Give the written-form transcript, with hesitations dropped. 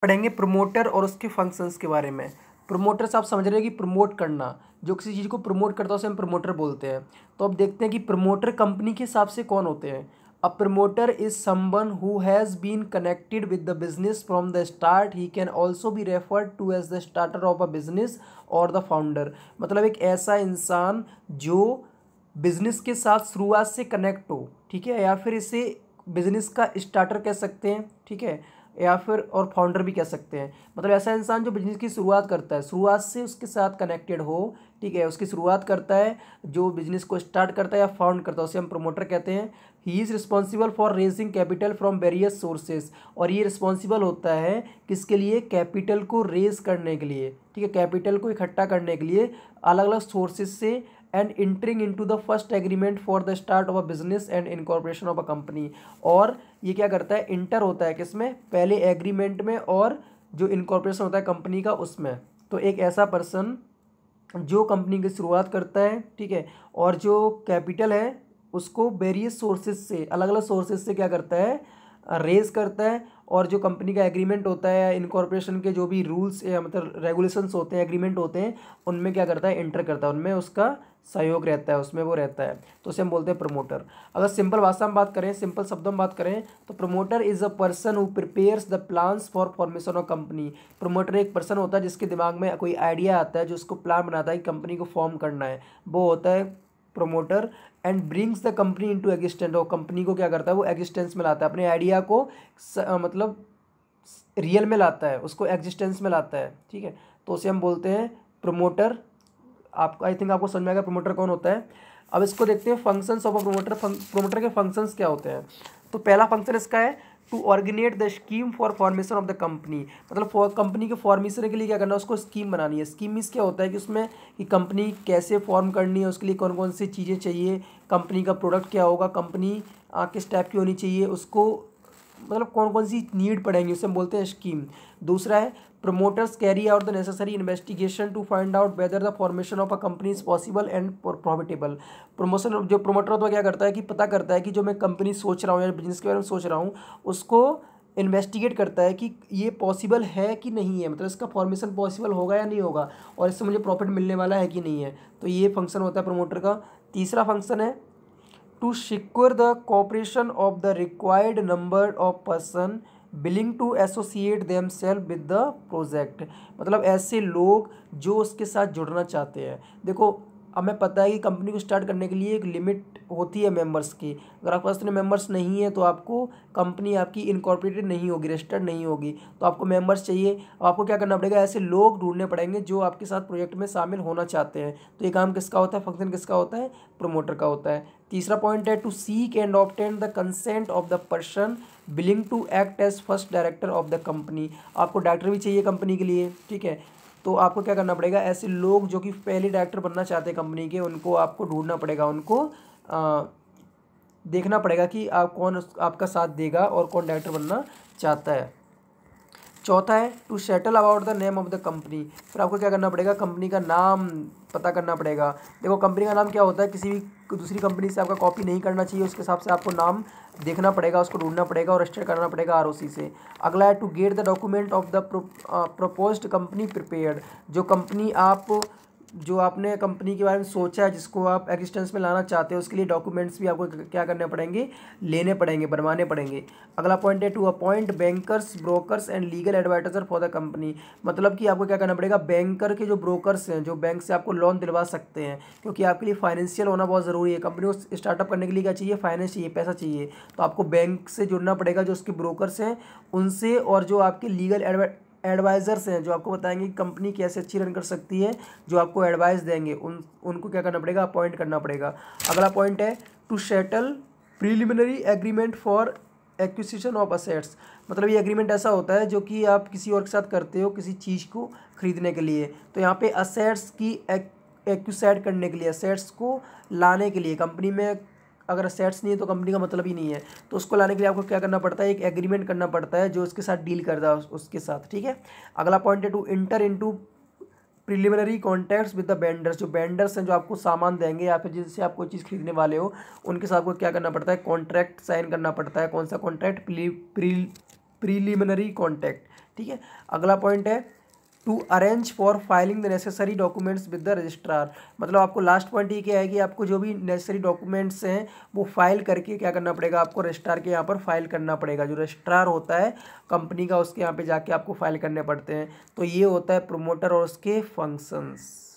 पढ़ेंगे प्रमोटर और उसके फंक्शंस के बारे में। प्रमोटर्स आप समझ रहे हैं कि प्रमोट करना, जो किसी चीज़ को प्रमोट करता है उसे हम प्रमोटर बोलते हैं। तो अब देखते हैं कि प्रमोटर कंपनी के हिसाब से कौन होते हैं। A promoter is someone who has been connected with the business from the start. He can also be referred to as the starter of a business और द फाउंडर। मतलब एक ऐसा इंसान जो बिजनेस के साथ शुरुआत से कनेक्ट हो, ठीक है, या फिर इसे बिजनेस का स्टार्टर कह सकते हैं, ठीक है, या फिर और फाउंडर भी कह सकते हैं। मतलब ऐसा इंसान जो बिजनेस की शुरुआत करता है, शुरुआत से उसके साथ कनेक्टेड हो, ठीक है, उसकी शुरुआत करता है, जो बिजनेस को स्टार्ट करता है या फाउंड करता है, उसे हम प्रमोटर कहते हैं। He is responsible for raising capital from various sources. और ये रिस्पॉन्सिबल होता है किसके लिए? कैपिटल को रेज करने के लिए, ठीक है, कैपिटल को इकट्ठा करने के लिए अलग अलग सोर्सेज से। And entering into the first agreement for the start of a business and incorporation of a company. और ये क्या करता है? इंटर होता है किसमें? पहले एग्रीमेंट में और जो इनकॉर्पोरेशन होता है कंपनी का उसमें। तो एक ऐसा पर्सन जो कंपनी की शुरुआत करता है, ठीक है, और जो कैपिटल है उसको वेरियस सोर्सेज से, अलग अलग सोर्सेज से क्या करता है? रेज करता है। और जो कंपनी का एग्रीमेंट होता है, इनकॉर्पोरेशन के जो भी रूल्स या मतलब रेगुलेशंस होते हैं, एग्रीमेंट होते हैं, उनमें क्या करता है? एंटर करता है, उनमें उसका सहयोग रहता है, उसमें वो रहता है। तो उसे हम बोलते हैं प्रमोटर। अगर सिंपल भाषा में बात करें, सिंपल शब्दों में बात करें, तो promoter is a person who prepares the plans for formation of company. Promoter एक पर्सन होता है जिसके दिमाग में कोई आइडिया आता है, जो उसको प्लान बनाता है कि कंपनी को फॉर्म करना है, वो होता है promoter. And brings the company into existence. और कंपनी को क्या करता है? वो एग्जिस्टेंस में लाता है, अपने आइडिया को मतलब रियल में लाता है, उसको एग्जिस्टेंस में लाता है, ठीक है। तो उसे हम बोलते हैं प्रमोटर। आपको आई थिंक आपको समझ में आएगा प्रमोटर कौन होता है। अब इसको देखते हैं functions of a promoter. Promoter के फंक्शंस क्या होते हैं? तो पहला फंक्शन इसका है to originate the scheme for formation of the company. मतलब कंपनी के फॉर्मेशन के लिए क्या करना है? उसको स्कीम बनानी है। स्कीम मीन्स क्या होता है कि उसमें कि कंपनी कैसे फॉर्म करनी है, उसके लिए कौन कौन सी चीज़ें चाहिए, कंपनी का प्रोडक्ट क्या होगा, कंपनी किस टाइप की होनी चाहिए, उसको मतलब कौन कौन सी नीड पड़ेंगी, उसे हम बोलते हैं स्कीम। दूसरा है promoters carry out the necessary investigation to find out whether the formation of a company is possible and profitable. Promotion जो प्रमोटर होता है क्या करता है कि पता करता है कि जो मैं कंपनी सोच रहा हूँ या बिजनेस के बारे में सोच रहा हूँ, उसको इन्वेस्टिगेट करता है कि ये पॉसिबल है कि नहीं है, मतलब इसका फॉर्मेशन पॉसिबल होगा या नहीं होगा, और इससे मुझे प्रॉफिट मिलने वाला है कि नहीं है। तो ये फंक्शन होता है प्रमोटर का। तीसरा फंक्शन है to secure the cooperation of the required number of person willing to associate themselves with the project। मतलब ऐसे लोग जो उसके साथ जुड़ना चाहते हैं। देखो, हमें पता है कि कंपनी को स्टार्ट करने के लिए एक लिमिट होती है मेंबर्स की। अगर आपके पास इतने मेंबर्स नहीं है तो आपको कंपनी आपकी इनकॉर्पोरेटेड नहीं होगी, रजिस्टर्ड नहीं होगी। तो आपको मेंबर्स चाहिए, आपको क्या करना पड़ेगा? ऐसे लोग ढूंढने पड़ेंगे जो आपके साथ प्रोजेक्ट में शामिल होना चाहते हैं। तो ये काम किसका होता है? फंक्शन किसका होता है? प्रमोटर का होता है। तीसरा पॉइंट है to seek and obtain the consent of the person willing to act as first director of the company. आपको डायरेक्टर भी चाहिए कंपनी के लिए, ठीक है। तो आपको क्या करना पड़ेगा? ऐसे लोग जो कि पहले डायरेक्टर बनना चाहते हैं कंपनी के, उनको आपको ढूंढना पड़ेगा, उनको देखना पड़ेगा कि आप कौन आपका साथ देगा और कौन डायरेक्टर बनना चाहता है। चौथा है to settle about the name of the company. फिर आपको क्या करना पड़ेगा? कंपनी का नाम पता करना पड़ेगा। देखो, कंपनी का नाम क्या होता है? किसी भी दूसरी कंपनी से आपका कॉपी नहीं करना चाहिए, उसके हिसाब से आपको नाम देखना पड़ेगा, उसको ढूंढना पड़ेगा और रजिस्टर करना पड़ेगा आरओसी से। अगला है to get the document of the proposed company prepared. जो आपने कंपनी के बारे में सोचा है, जिसको आप एग्जिस्टेंस में लाना चाहते हो, उसके लिए डॉक्यूमेंट्स भी आपको क्या करने पड़ेंगे? लेने पड़ेंगे, बनवाने पड़ेंगे। अगला पॉइंट है to appoint bankers, brokers and legal adviser for the company. मतलब कि आपको क्या करना पड़ेगा? बैंकर के जो ब्रोकर्स हैं, जो बैंक से आपको लोन दिलवा सकते हैं, क्योंकि आपके लिए फाइनेंशियल होना बहुत ज़रूरी है। कंपनी को स्टार्टअप करने के लिए क्या चाहिए? फाइनेंस चाहिए, पैसा चाहिए। तो आपको बैंक से जुड़ना पड़ेगा, जो उसके ब्रोकर्स हैं उनसे, और जो आपके लीगल एडवाइज़र्स हैं, जो आपको बताएंगे कि कंपनी कैसे अच्छी रन कर सकती है, जो आपको एडवाइस देंगे, उनको क्या करना पड़ेगा? अपॉइंट करना पड़ेगा। अगला पॉइंट है to settle preliminary agreement for acquisition of assets. मतलब ये एग्रीमेंट ऐसा होता है जो कि आप किसी और के साथ करते हो किसी चीज़ को खरीदने के लिए। तो यहाँ पे असेट्स की एक्विसाइड करने के लिए, असेट्स को लाने के लिए, कंपनी में अगर असेट्स नहीं है तो कंपनी का मतलब ही नहीं है, तो उसको लाने के लिए आपको क्या करना पड़ता है? एक एग्रीमेंट करना पड़ता है जो उसके साथ डील करता है उसके साथ, ठीक है। अगला पॉइंट है to enter into preliminary contacts with the vendors. जो वेंडर्स हैं, जो आपको सामान देंगे या फिर जिनसे आप कोई चीज़ खरीदने वाले हो, उनके साथ आपको क्या करना पड़ता है? कॉन्ट्रैक्ट साइन करना पड़ता है। कौन सा कॉन्ट्रैक्ट? प्रीलिमिनरी कॉन्ट्रैक्ट, ठीक है। अगला पॉइंट है to arrange for filing the necessary documents with the registrar. मतलब आपको लास्ट पॉइंट ये क्या है कि आपको जो भी नेसेसरी डॉक्यूमेंट्स हैं वो फाइल करके क्या करना पड़ेगा, आपको रजिस्ट्रार के यहाँ पर फाइल करना पड़ेगा। जो रजिस्ट्रार होता है कंपनी का, उसके यहाँ पे जाके आपको फाइल करने पड़ते हैं। तो ये होता है प्रोमोटर और उसके फंक्शंस।